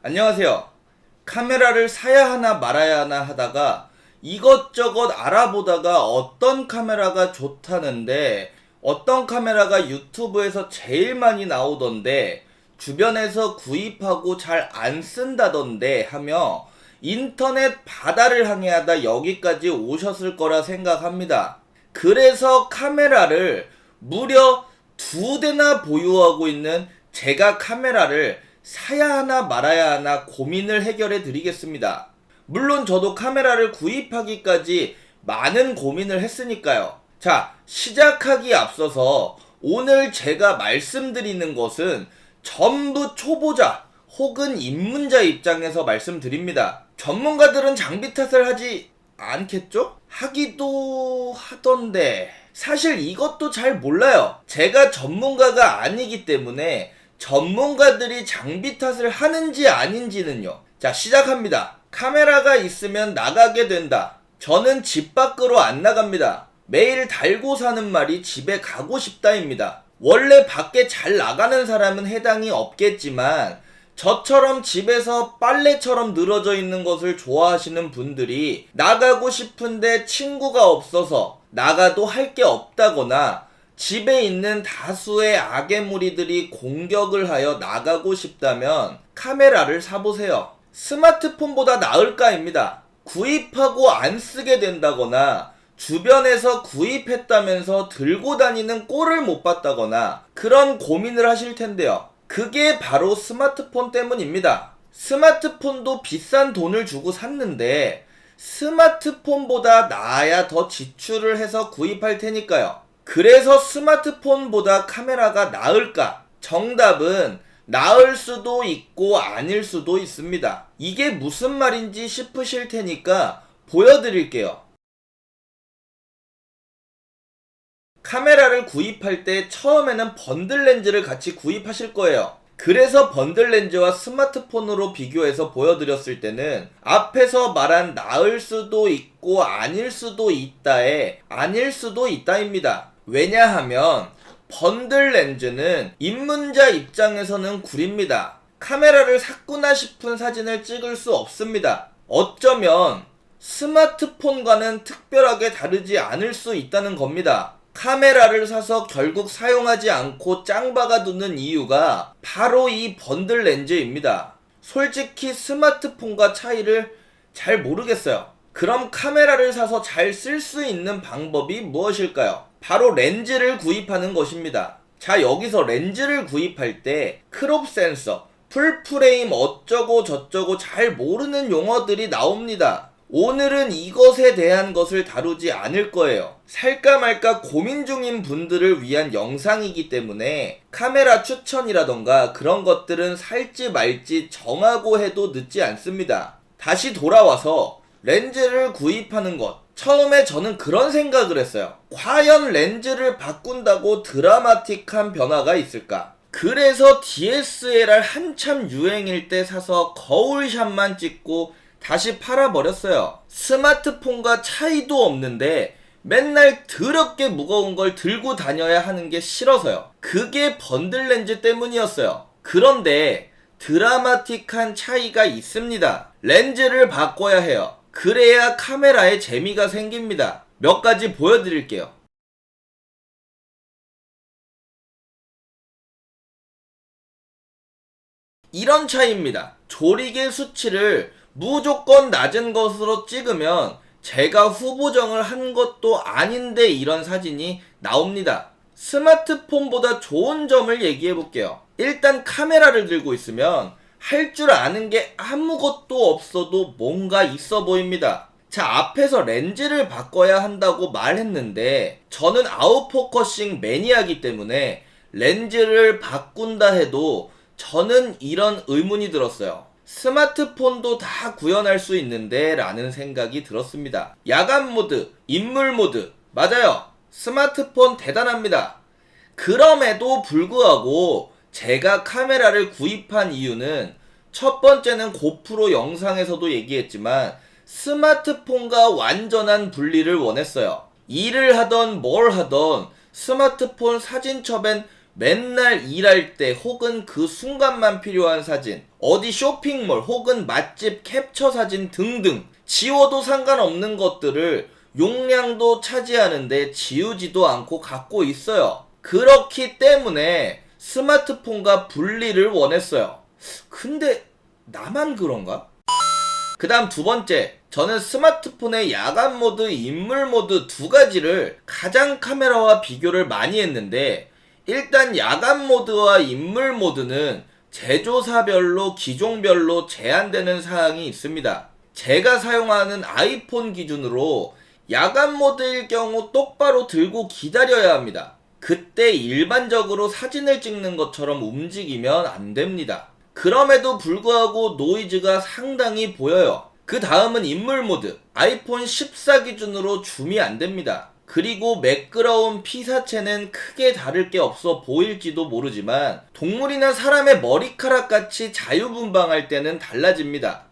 안녕하세요. 카메라를 사야 하나 말아야 하나 하다가 이것저것 알아보다가 어떤 카메라가 좋다는데 어떤 카메라가 유튜브에서 제일 많이 나오던데 주변에서 구입하고 잘 안 쓴다던데 하며 인터넷 바다를 항해하다 여기까지 오셨을 거라 생각합니다. 그래서 카메라를 무려 2대나 보유하고 있는 제가 카메라를 사야 하나 말아야 하나 고민을 해결해 드리겠습니다. 물론 저도 카메라를 구입하기까지 많은 고민을 했으니까요. 자, 시작하기 앞서서 오늘 제가 말씀드리는 것은 전부 초보자 혹은 입문자 입장에서 말씀드립니다. 전문가들은 장비 탓을 하지 않겠죠? 하기도 하던데 사실 이것도 잘 몰라요. 제가 전문가가 아니기 때문에 전문가들이 장비 탓을 하는지 아닌지는요. 자, 시작합니다. 카메라가 있으면 나가게 된다. 저는 집 밖으로 안 나갑니다. 매일 달고 사는 말이 집에 가고 싶다입니다. 원래 밖에 잘 나가는 사람은 해당이 없겠지만 저처럼 집에서 빨래처럼 늘어져 있는 것을 좋아하시는 분들이 나가고 싶은데 친구가 없어서 나가도 할 게 없다거나 집에 있는 다수의 악의 무리들이 공격을 하여 나가고 싶다면 카메라를 사보세요. 스마트폰보다 나을까입니다. 구입하고 안 쓰게 된다거나 주변에서 구입했다면서 들고 다니는 꼴을 못 봤다거나 그런 고민을 하실 텐데요. 그게 바로 스마트폰 때문입니다. 스마트폰도 비싼 돈을 주고 샀는데 스마트폰보다 나아야 더 지출을 해서 구입할 테니까요. 그래서 스마트폰보다 카메라가 나을까? 정답은 나을 수도 있고 아닐 수도 있습니다. 이게 무슨 말인지 싶으실 테니까 보여드릴게요. 카메라를 구입할 때 처음에는 번들 렌즈를 같이 구입하실 거예요. 그래서 번들 렌즈와 스마트폰으로 비교해서 보여드렸을 때는 앞에서 말한 나을 수도 있고 아닐 수도 있다에 아닐 수도 있다입니다. 왜냐하면 번들 렌즈는 입문자 입장에서는 구립니다. 카메라를 샀구나 싶은 사진을 찍을 수 없습니다. 어쩌면 스마트폰과는 특별하게 다르지 않을 수 있다는 겁니다. 카메라를 사서 결국 사용하지 않고 짱박아두는 이유가 바로 이 번들 렌즈입니다. 솔직히 스마트폰과 차이를 잘 모르겠어요. 그럼 카메라를 사서 잘 쓸 수 있는 방법이 무엇일까요? 바로 렌즈를 구입하는 것입니다. 자, 여기서 렌즈를 구입할 때 크롭 센서, 풀프레임 어쩌고 저쩌고 잘 모르는 용어들이 나옵니다. 오늘은 이것에 대한 것을 다루지 않을 거예요. 살까 말까 고민 중인 분들을 위한 영상이기 때문에 카메라 추천이라던가 그런 것들은 살지 말지 정하고 해도 늦지 않습니다. 다시 돌아와서 렌즈를 구입하는 것. 처음에 저는 그런 생각을 했어요. 과연 렌즈를 바꾼다고 드라마틱한 변화가 있을까? 그래서 DSLR 한참 유행일 때 사서 거울샷만 찍고 다시 팔아버렸어요. 스마트폰과 차이도 없는데 맨날 더럽게 무거운 걸 들고 다녀야 하는 게 싫어서요. 그게 번들 렌즈 때문이었어요. 그런데 드라마틱한 차이가 있습니다. 렌즈를 바꿔야 해요. 그래야 카메라에 재미가 생깁니다. 몇 가지 보여드릴게요. 이런 차이입니다. 조리개 수치를 무조건 낮은 것으로 찍으면 제가 후보정을 한 것도 아닌데 이런 사진이 나옵니다. 스마트폰보다 좋은 점을 얘기해 볼게요. 일단 카메라를 들고 있으면 할 줄 아는 게 아무것도 없어도 뭔가 있어 보입니다. 자, 앞에서 렌즈를 바꿔야 한다고 말했는데 저는 아웃포커싱 매니아이기 때문에 렌즈를 바꾼다 해도 저는 이런 의문이 들었어요. 스마트폰도 다 구현할 수 있는데 라는 생각이 들었습니다. 야간 모드, 인물 모드, 맞아요. 스마트폰 대단합니다. 그럼에도 불구하고 제가 카메라를 구입한 이유는 첫 번째는 고프로 영상에서도 얘기했지만 스마트폰과 완전한 분리를 원했어요. 일을 하던 뭘 하던 스마트폰 사진첩엔 맨날 일할 때 혹은 그 순간만 필요한 사진, 어디 쇼핑몰 혹은 맛집 캡처 사진 등등 지워도 상관없는 것들을 용량도 차지하는데 지우지도 않고 갖고 있어요. 그렇기 때문에 스마트폰과 분리를 원했어요. 근데 나만 그런가? 그 다음 두 번째, 저는 스마트폰의 야간 모드, 인물 모드 두 가지를 가장 카메라와 비교를 많이 했는데, 일단 야간 모드와 인물 모드는 제조사별로 기종별로 제한되는 사항이 있습니다. 제가 사용하는 아이폰 기준으로 야간 모드일 경우 똑바로 들고 기다려야 합니다. 그때 일반적으로 사진을 찍는 것처럼 움직이면 안 됩니다. 그럼에도 불구하고 노이즈가 상당히 보여요. 그 다음은 인물 모드. 아이폰 14 기준으로 줌이 안 됩니다. 그리고 매끄러운 피사체는 크게 다를 게 없어 보일지도 모르지만 동물이나 사람의 머리카락 같이 자유분방할 때는 달라집니다.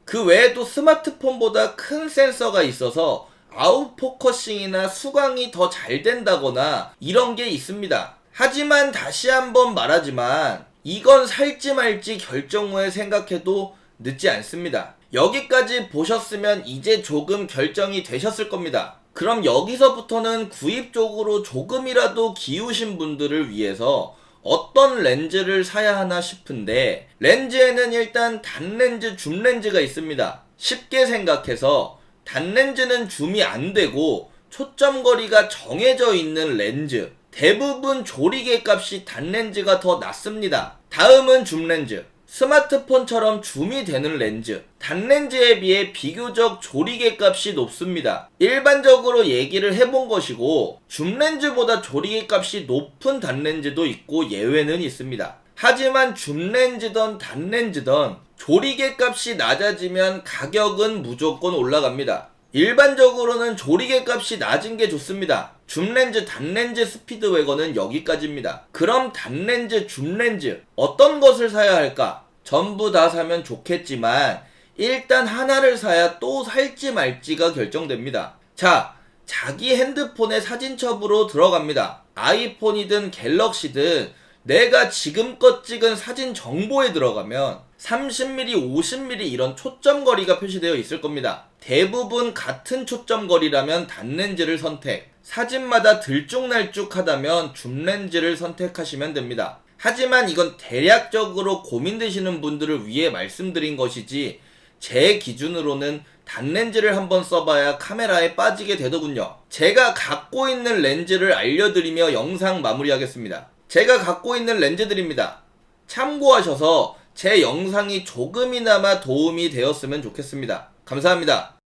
그 외에도 스마트폰보다 큰 센서가 있어서 아웃포커싱이나 수광이 더 잘 된다거나 이런 게 있습니다. 하지만 다시 한번 말하지만 이건 살지 말지 결정 후에 생각해도 늦지 않습니다. 여기까지 보셨으면 이제 조금 결정이 되셨을 겁니다. 그럼 여기서부터는 구입 쪽으로 조금이라도 기우신 분들을 위해서 어떤 렌즈를 사야 하나 싶은데, 렌즈에는 일단 단렌즈, 줌렌즈가 있습니다. 쉽게 생각해서 단렌즈는 줌이 안 되고 초점거리가 정해져 있는 렌즈, 대부분 조리개 값이 단렌즈가 더 낮습니다. 다음은 줌렌즈. 스마트폰처럼 줌이 되는 렌즈, 단렌즈에 비해 비교적 조리개 값이 높습니다. 일반적으로 얘기를 해본 것이고, 줌렌즈보다 조리개 값이 높은 단렌즈도 있고 예외는 있습니다. 하지만 줌렌즈든 단렌즈든 조리개 값이 낮아지면 가격은 무조건 올라갑니다. 일반적으로는 조리개 값이 낮은 게 좋습니다. 줌렌즈, 단렌즈 스피드웨거는 여기까지입니다. 그럼 단렌즈, 줌렌즈 어떤 것을 사야 할까? 전부 다 사면 좋겠지만 일단 하나를 사야 또 살지 말지가 결정됩니다. 자, 자기 핸드폰의 사진첩으로 들어갑니다. 아이폰이든 갤럭시든 내가 지금껏 찍은 사진 정보에 들어가면 30mm, 50mm 이런 초점거리가 표시되어 있을 겁니다. 대부분 같은 초점거리라면 단렌즈를 선택, 사진마다 들쭉날쭉하다면 줌렌즈를 선택하시면 됩니다. 하지만 이건 대략적으로 고민되시는 분들을 위해 말씀드린 것이지 제 기준으로는 단렌즈를 한번 써봐야 카메라에 빠지게 되더군요. 제가 갖고 있는 렌즈를 알려드리며 영상 마무리하겠습니다. 제가 갖고 있는 렌즈들입니다. 참고하셔서 제 영상이 조금이나마 도움이 되었으면 좋겠습니다. 감사합니다.